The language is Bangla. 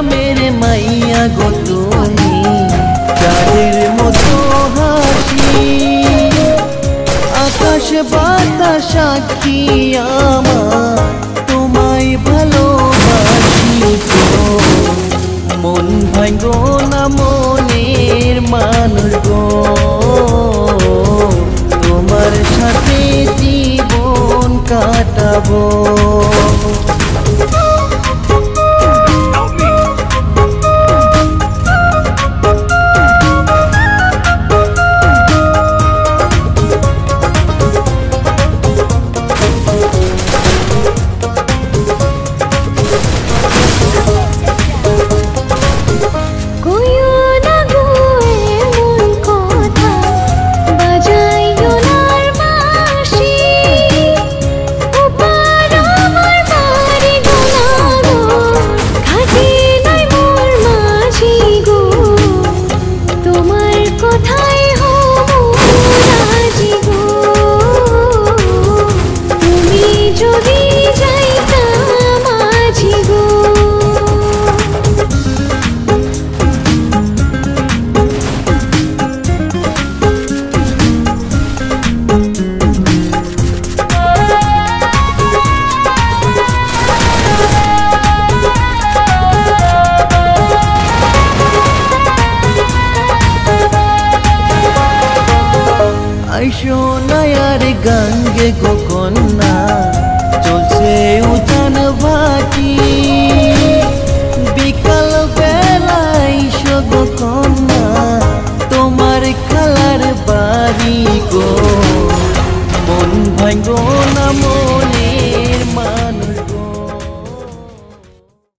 मेरे मैया गो তুমি চাঁদের মতো হাসি আকাশ বাতাস সাক্ষী আমার তোমায় ভালোবাসি গো মন ভাঙো না মনের মানুষ গো তোমার সাথে জীবন কাটাবো সোনায়ার গঙ্গে গো কন্যা চলছে উজান ভাটি বিকাল বেলায় গো কন্যা তোমার খালার বাড়ি গো